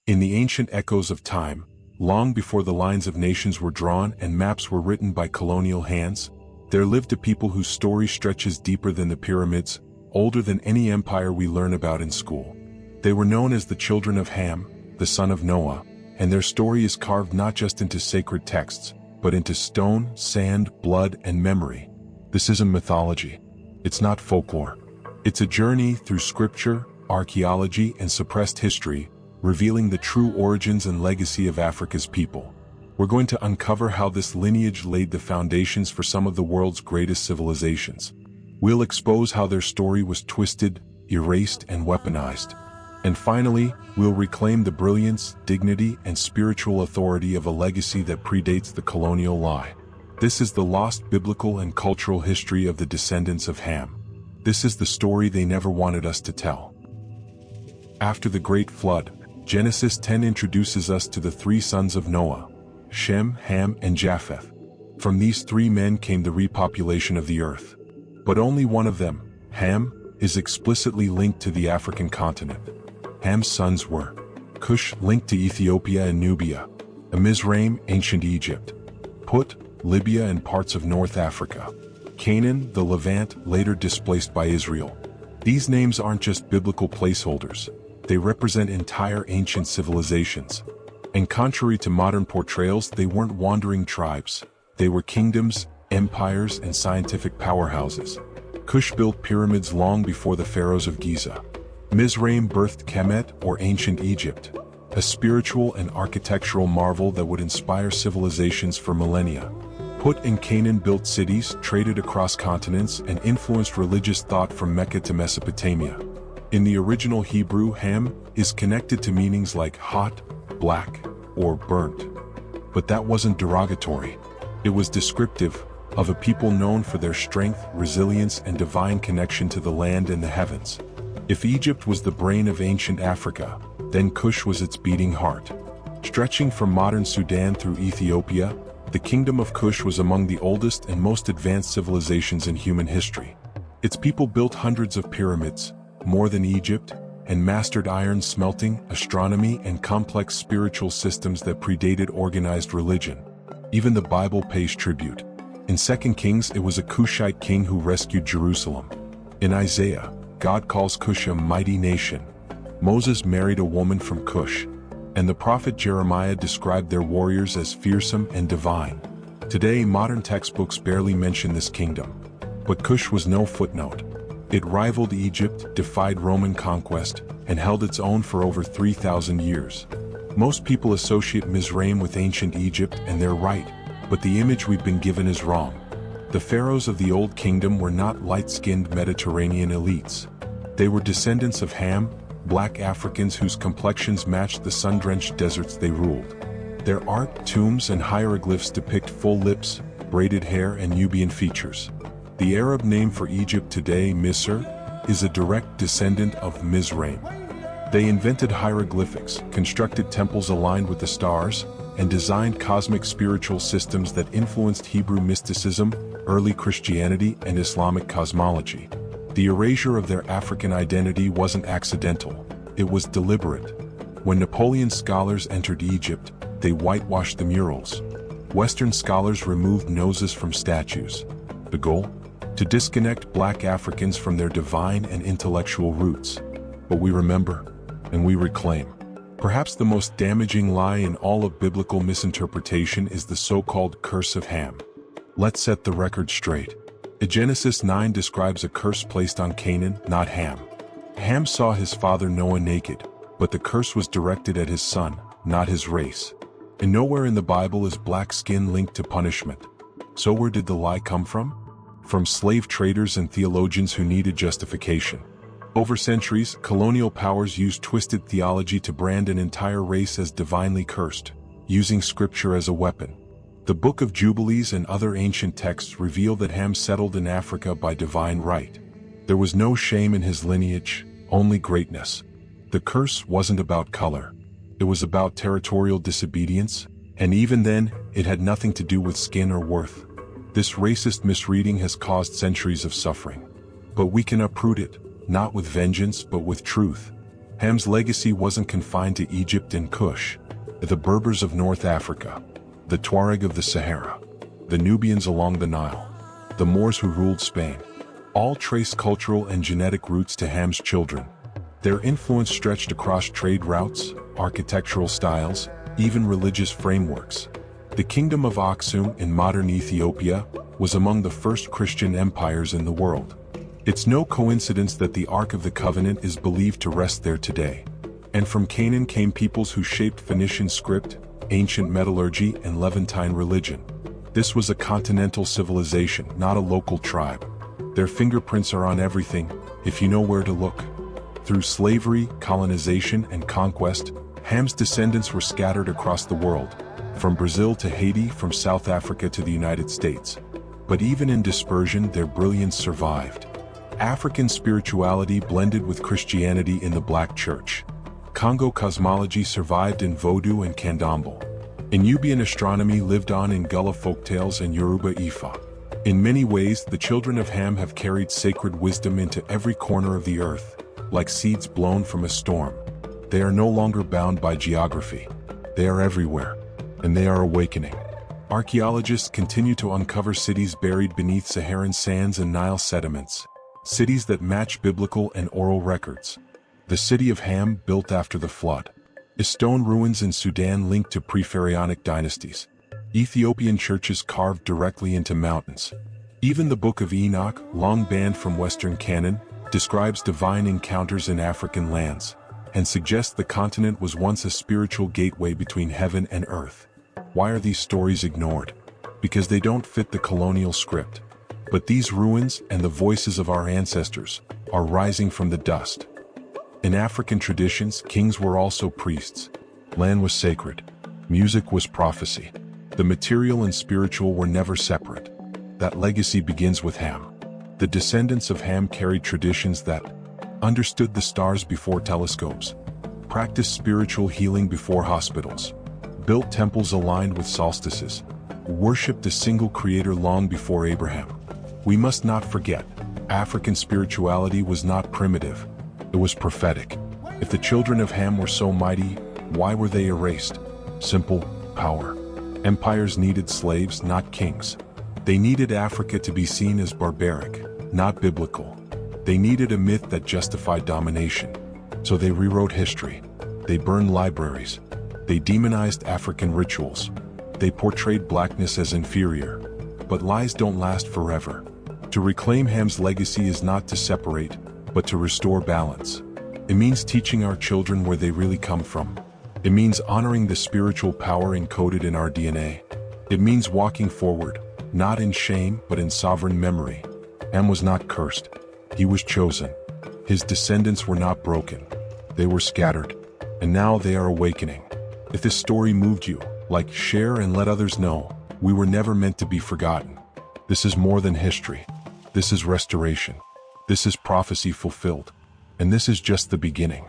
In the ancient echoes of time, long before the lines of nations were drawn and maps were written by colonial hands, there lived a people whose story stretches deeper than the pyramids, older than any empire we learn about in school. They were known as the children of Ham, the son of Noah, and their story is carved not just into sacred texts, but into stone, sand, blood, and memory. This isn't mythology. It's not folklore. It's a journey through scripture, archaeology, and suppressed history, revealing the true origins and legacy of Africa's people. We're going to uncover how this lineage laid the foundations for some of the world's greatest civilizations. We'll expose how their story was twisted, erased, and weaponized. And finally, we'll reclaim the brilliance, dignity, and spiritual authority of a legacy that predates the colonial lie. This is the lost biblical and cultural history of the descendants of Ham. This is the story they never wanted us to tell. After the Great Flood, Genesis 10 introduces us to the three sons of Noah: Shem, Ham, and Japheth. From these three men came the repopulation of the earth. But only one of them, Ham, is explicitly linked to the African continent. Ham's sons were Kush, linked to Ethiopia and Nubia; Mizraim, ancient Egypt; Put, Libya and parts of North Africa; Canaan, the Levant, later displaced by Israel. These names aren't just biblical placeholders. They represent entire ancient civilizations. And contrary to modern portrayals, they weren't wandering tribes. They were kingdoms, empires, and scientific powerhouses. Kush built pyramids long before the pharaohs of Giza. Mizraim birthed Kemet, or ancient Egypt, a spiritual and architectural marvel that would inspire civilizations for millennia. Put and Canaan built cities, traded across continents, and influenced religious thought from Mecca to Mesopotamia. In the original Hebrew, Ham is connected to meanings like hot, black, or burnt. But that wasn't derogatory. It was descriptive of a people known for their strength, resilience, and divine connection to the land and the heavens. If Egypt was the brain of ancient Africa, then Kush was its beating heart. Stretching from modern Sudan through Ethiopia, the kingdom of Kush was among the oldest and most advanced civilizations in human history. Its people built hundreds of pyramids, more than Egypt, and mastered iron smelting, astronomy, and complex spiritual systems that predated organized religion. Even the Bible pays tribute. In 2 Kings, it was a Kushite king who rescued Jerusalem. In Isaiah, God calls Kush a mighty nation. Moses married a woman from Kush, and the prophet Jeremiah described their warriors as fearsome and divine. Today, modern textbooks barely mention this kingdom. But Kush was no footnote. It rivaled Egypt, defied Roman conquest, and held its own for over 3,000 years. Most people associate Mizraim with ancient Egypt, and they're right, but the image we've been given is wrong. The pharaohs of the Old Kingdom were not light-skinned Mediterranean elites. They were descendants of Ham, black Africans whose complexions matched the sun-drenched deserts they ruled. Their art, tombs, and hieroglyphs depict full lips, braided hair, and Nubian features. The Arab name for Egypt today, Misr, is a direct descendant of Mizraim. They invented hieroglyphics, constructed temples aligned with the stars, and designed cosmic spiritual systems that influenced Hebrew mysticism, early Christianity, and Islamic cosmology. The erasure of their African identity wasn't accidental. It was deliberate. When Napoleon's scholars entered Egypt, they whitewashed the murals. Western scholars removed noses from statues. The goal? To disconnect black Africans from their divine and intellectual roots. But we remember, and we reclaim. Perhaps the most damaging lie in all of biblical misinterpretation is the so-called curse of Ham. Let's set the record straight. Genesis 9 describes a curse placed on Canaan, not Ham. Ham saw his father Noah naked, but the curse was directed at his son, not his race. And nowhere in the Bible is black skin linked to punishment. So where did the lie come from? From slave traders and theologians who needed justification. Over centuries, colonial powers used twisted theology to brand an entire race as divinely cursed, using scripture as a weapon. The Book of Jubilees and other ancient texts reveal that Ham settled in Africa by divine right. There was no shame in his lineage, only greatness. The curse wasn't about color. It was about territorial disobedience, and even then, it had nothing to do with skin or worth. This racist misreading has caused centuries of suffering. But we can uproot it, not with vengeance but with truth. Ham's legacy wasn't confined to Egypt and Kush. The Berbers of North Africa, the Tuareg of the Sahara, the Nubians along the Nile, the Moors who ruled Spain, all traced cultural and genetic roots to Ham's children. Their influence stretched across trade routes, architectural styles, even religious frameworks. The Kingdom of Aksum in modern Ethiopia was among the first Christian empires in the world. It's no coincidence that the Ark of the Covenant is believed to rest there today. And from Canaan came peoples who shaped Phoenician script, ancient metallurgy, and Levantine religion. This was a continental civilization, not a local tribe. Their fingerprints are on everything, if you know where to look. Through slavery, colonization, and conquest, Ham's descendants were scattered across the world, from Brazil to Haiti, from South Africa to the United States. But even in dispersion, their brilliance survived. African spirituality blended with Christianity in the Black Church. Congo cosmology survived in Vodou and Candomblé. Nubian astronomy lived on in Gullah folktales and Yoruba Ifa. In many ways, the children of Ham have carried sacred wisdom into every corner of the earth, like seeds blown from a storm. They are no longer bound by geography. They are everywhere, and they are awakening. Archaeologists continue to uncover cities buried beneath Saharan sands and Nile sediments, cities that match biblical and oral records. The city of Ham, built after the flood. Stone ruins in Sudan linked to pre-pharaonic dynasties. Ethiopian churches carved directly into mountains. Even the Book of Enoch, long banned from Western Canaan, describes divine encounters in African lands, and suggests the continent was once a spiritual gateway between heaven and earth. Why are these stories ignored? Because they don't fit the colonial script. But these ruins and the voices of our ancestors are rising from the dust. In African traditions, kings were also priests. Land was sacred. Music was prophecy. The material and spiritual were never separate. That legacy begins with Ham. The descendants of Ham carried traditions that understood the stars before telescopes, practiced spiritual healing before hospitals, built temples aligned with solstices, worshipped a single creator long before Abraham. We must not forget, African spirituality was not primitive. It was prophetic. If the children of Ham were so mighty, why were they erased? Simple: power. Empires needed slaves, not kings. They needed Africa to be seen as barbaric, not biblical. They needed a myth that justified domination. So they rewrote history. They burned libraries. They demonized African rituals. They portrayed blackness as inferior. But lies don't last forever. To reclaim Ham's legacy is not to separate, but to restore balance. It means teaching our children where they really come from. It means honoring the spiritual power encoded in our DNA. It means walking forward, not in shame, but in sovereign memory. Ham was not cursed. He was chosen. His descendants were not broken. They were scattered. And now they are awakening. If this story moved you, like, share, and let others know. We were never meant to be forgotten. This is more than history. This is restoration. This is prophecy fulfilled. And this is just the beginning.